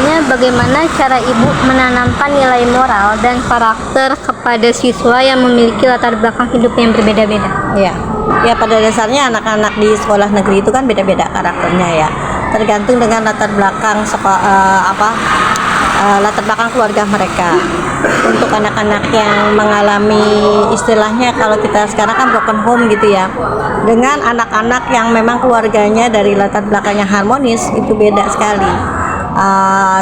Selanjutnya, bagaimana cara ibu menanamkan nilai moral dan karakter kepada siswa yang memiliki latar belakang hidup yang berbeda-beda? Ya, ya pada dasarnya anak-anak di sekolah negeri itu kan beda-beda karakternya ya. Tergantung dengan latar belakang latar belakang keluarga mereka. Untuk anak-anak yang mengalami istilahnya kalau kita sekarang kan broken home gitu ya, dengan anak-anak yang memang keluarganya dari latar belakang yang harmonis, itu beda sekali.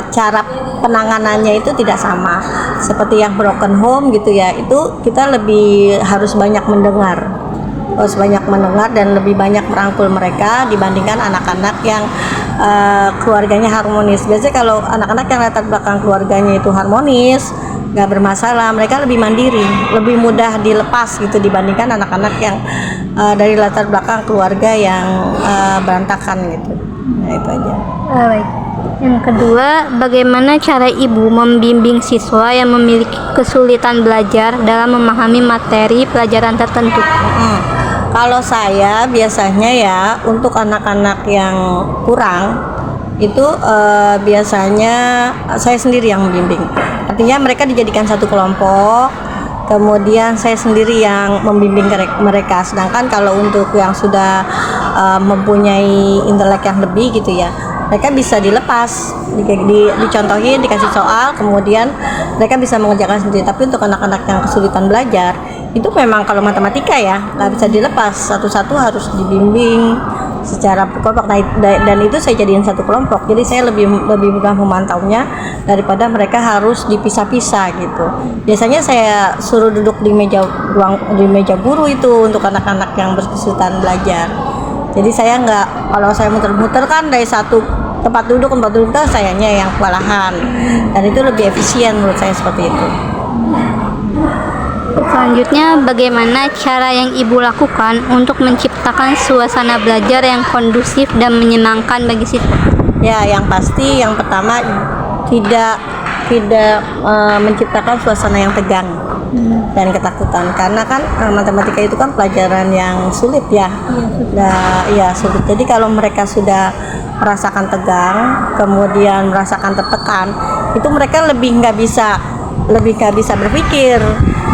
Cara penanganannya itu tidak sama. Seperti yang broken home gitu ya, itu kita lebih harus banyak mendengar dan lebih banyak merangkul mereka dibandingkan anak-anak yang keluarganya harmonis. Biasanya kalau anak-anak yang latar belakang keluarganya itu harmonis, nggak bermasalah, mereka lebih mandiri, lebih mudah dilepas gitu dibandingkan anak-anak yang dari latar belakang keluarga yang berantakan gitu. Nah itu aja. Baik. Yang kedua, bagaimana cara ibu membimbing siswa yang memiliki kesulitan belajar dalam memahami materi pelajaran tertentu? Kalau saya biasanya ya untuk anak-anak yang kurang itu biasanya saya sendiri yang membimbing. Artinya mereka dijadikan satu kelompok, kemudian saya sendiri yang membimbing mereka. Sedangkan kalau untuk yang sudah mempunyai intelek yang lebih gitu ya, mereka bisa dilepas, dicontohin, dikasih soal, kemudian mereka bisa mengerjakan sendiri. Tapi untuk anak-anak yang kesulitan belajar, itu memang kalau matematika ya nggak bisa dilepas, satu-satu harus dibimbing secara berkelompok. Dan itu saya jadiin satu kelompok, jadi saya lebih mudah memantaunya daripada mereka harus dipisah-pisah gitu. Biasanya saya suruh duduk di meja guru itu untuk anak-anak yang berkesulitan belajar. Jadi saya nggak, kalau saya muter-muter kan dari satu tempat duduk kan sayanya yang kewalahan, dan itu lebih efisien menurut saya seperti itu. Selanjutnya, bagaimana cara yang ibu lakukan untuk menciptakan suasana belajar yang kondusif dan menyenangkan bagi siswa? Ya, yang pasti yang pertama tidak menciptakan suasana yang tegang dan ketakutan, karena kan matematika itu kan pelajaran yang sulit ya. Sulit. Jadi kalau mereka sudah merasakan tegang, kemudian merasakan tertekan, itu mereka lebih nggak bisa berpikir.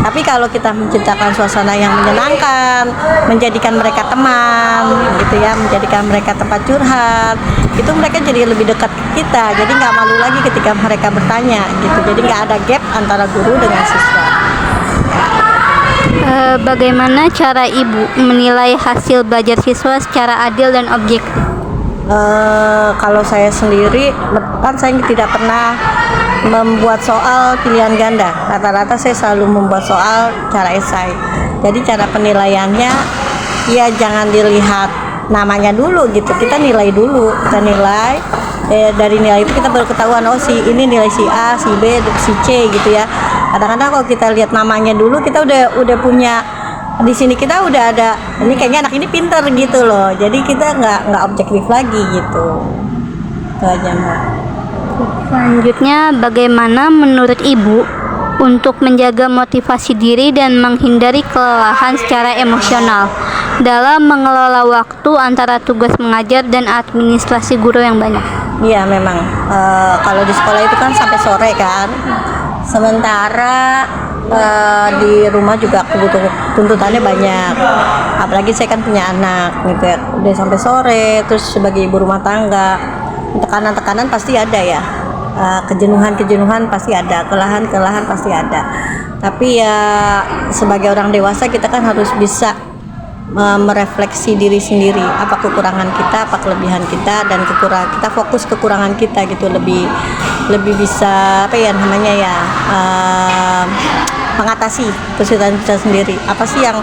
Tapi kalau kita menciptakan suasana yang menyenangkan, menjadikan mereka teman gitu ya, menjadikan mereka tempat curhat, itu mereka jadi lebih dekat ke kita, jadi nggak malu lagi ketika mereka bertanya gitu. Jadi nggak ada gap antara guru dengan siswa. Bagaimana cara ibu menilai hasil belajar siswa secara adil dan objektif? Kalau saya sendiri kan saya tidak pernah membuat soal pilihan ganda. Rata-rata saya selalu membuat soal cara esai. Jadi cara penilaiannya ya jangan dilihat namanya dulu gitu. Kita nilai dulu, dari nilai itu kita baru ketahuan, oh ini nilai si A, si B, si C gitu ya. Kadang-kadang kalau kita lihat namanya dulu, kita udah punya di sini, kita udah ada ini kayaknya anak ini pintar gitu loh. Jadi kita nggak objektif lagi gitu. Itu aja Mbak. Selanjutnya, bagaimana menurut ibu untuk menjaga motivasi diri dan menghindari kelelahan secara emosional dalam mengelola waktu antara tugas mengajar dan administrasi guru yang banyak? Iya memang, kalau di sekolah itu kan sampai sore kan, sementara di rumah juga tuntutannya banyak, apalagi saya kan punya anak gitu ya, udah sampai sore. Terus sebagai ibu rumah tangga, tekanan pasti ada ya, kejenuhan pasti ada, kelelahan pasti ada. Tapi ya sebagai orang dewasa kita kan harus bisa merefleksi diri sendiri, apa kekurangan kita, apa kelebihan kita, dan kita fokus kekurangan kita gitu, lebih bisa mengatasi kesulitan kita sendiri. Apa sih yang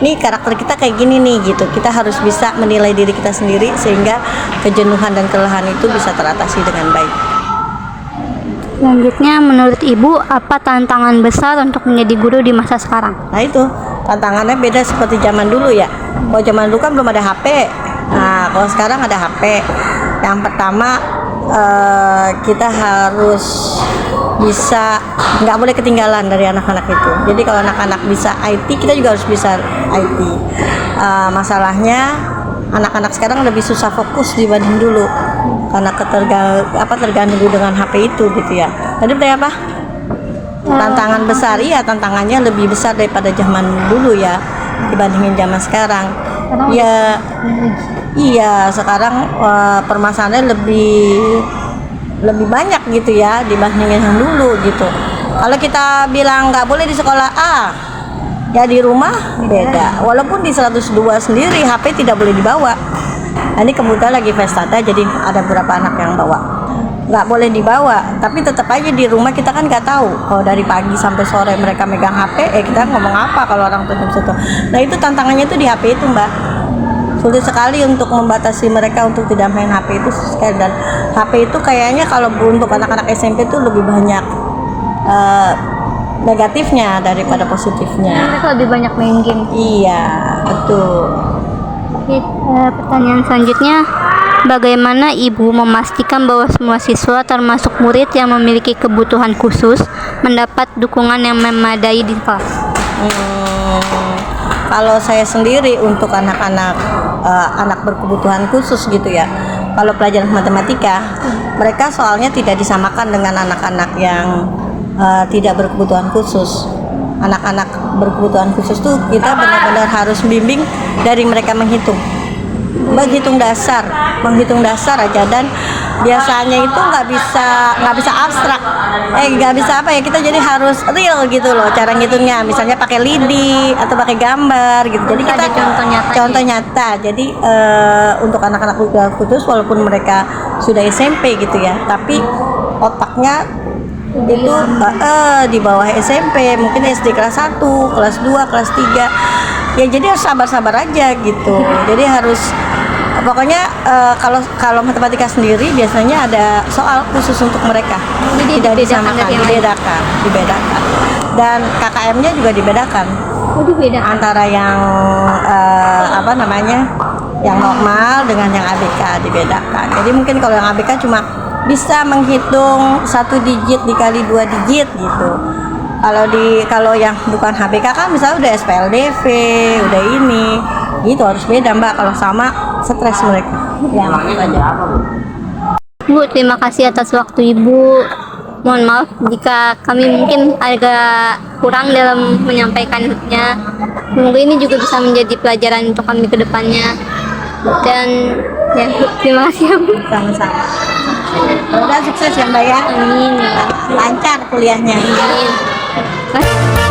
nih karakter kita kayak gini nih gitu. Kita harus bisa menilai diri kita sendiri sehingga kejenuhan dan kelelahan itu bisa teratasi dengan baik. Selanjutnya, menurut ibu apa tantangan besar untuk menjadi guru di masa sekarang? Nah itu tantangannya beda seperti zaman dulu ya. Kalau zaman dulu kan belum ada HP. Nah kalau sekarang ada HP. Yang pertama kita harus bisa, nggak boleh ketinggalan dari anak-anak itu. Jadi kalau anak-anak bisa IT, kita juga harus bisa IT. Masalahnya anak-anak sekarang lebih susah fokus dibanding dulu. karena terganggu dengan HP itu gitu ya. Tadi berarti apa? Tantangan besar, iya tantangannya lebih besar daripada zaman dulu ya dibandingin zaman sekarang. Ya, iya sekarang permasalahannya lebih banyak gitu ya dibandingin yang dulu gitu. Kalau kita bilang nggak boleh di sekolah A, ya di rumah beda. Walaupun di 102 sendiri HP tidak boleh dibawa. Nah, ini kebetulan lagi pesta jadi ada beberapa anak yang bawa. Nggak boleh dibawa, tapi tetap aja di rumah kita kan nggak tahu kalau dari pagi sampai sore mereka megang HP, kita ngomong apa kalau orang tuh situ. Nah itu tantangannya itu di HP itu Mbak, sulit sekali untuk membatasi mereka untuk tidak main HP itu sekali. Dan HP itu kayaknya kalau untuk anak-anak SMP itu lebih banyak negatifnya daripada positifnya. Mereka lebih banyak main game. Iya betul. Oke, pertanyaan selanjutnya, bagaimana ibu memastikan bahwa semua siswa termasuk murid yang memiliki kebutuhan khusus mendapat dukungan yang memadai di kelas? Kalau saya sendiri untuk anak-anak anak berkebutuhan khusus gitu ya, kalau pelajaran matematika mereka soalnya tidak disamakan dengan anak-anak yang tidak berkebutuhan khusus. Anak-anak berkebutuhan khusus tuh kita benar-benar harus bimbing dari mereka menghitung dasar aja, dan biasanya itu nggak bisa abstrak, nggak bisa apa ya, kita jadi harus real gitu loh cara ngitungnya, misalnya pakai lidi atau pakai gambar gitu. Jadi kita contoh nyata. Jadi untuk anak-anak khusus walaupun mereka sudah SMP gitu ya, tapi otaknya itu di bawah SMP, mungkin SD kelas 1, kelas 2, kelas 3 ya, jadi harus sabar-sabar aja gitu. Jadi harus pokoknya kalau matematika sendiri biasanya ada soal khusus untuk mereka, jadi tidak disamakan, dibedakan, dan KKM-nya juga dibedakan. Antara yang yang normal dengan yang ABK dibedakan. Jadi mungkin kalau yang ABK cuma bisa menghitung 1 digit dikali 2 digit gitu. Kalau yang bukan HBK kan misalnya udah SPLDV, udah ini, gitu harus beda Mbak. Kalau sama stres mereka. Ya itu aja. Bu, terima kasih atas waktu Ibu. Mohon maaf jika kami mungkin agak kurang dalam menyampaikannya. Semoga ini juga bisa menjadi pelajaran untuk kami ke depannya. Dan ya, terima kasih ya Bu. Sama-sama. Semoga sukses ya Mbak ya. Amin ya. Lancar kuliahnya. Amin. Mas.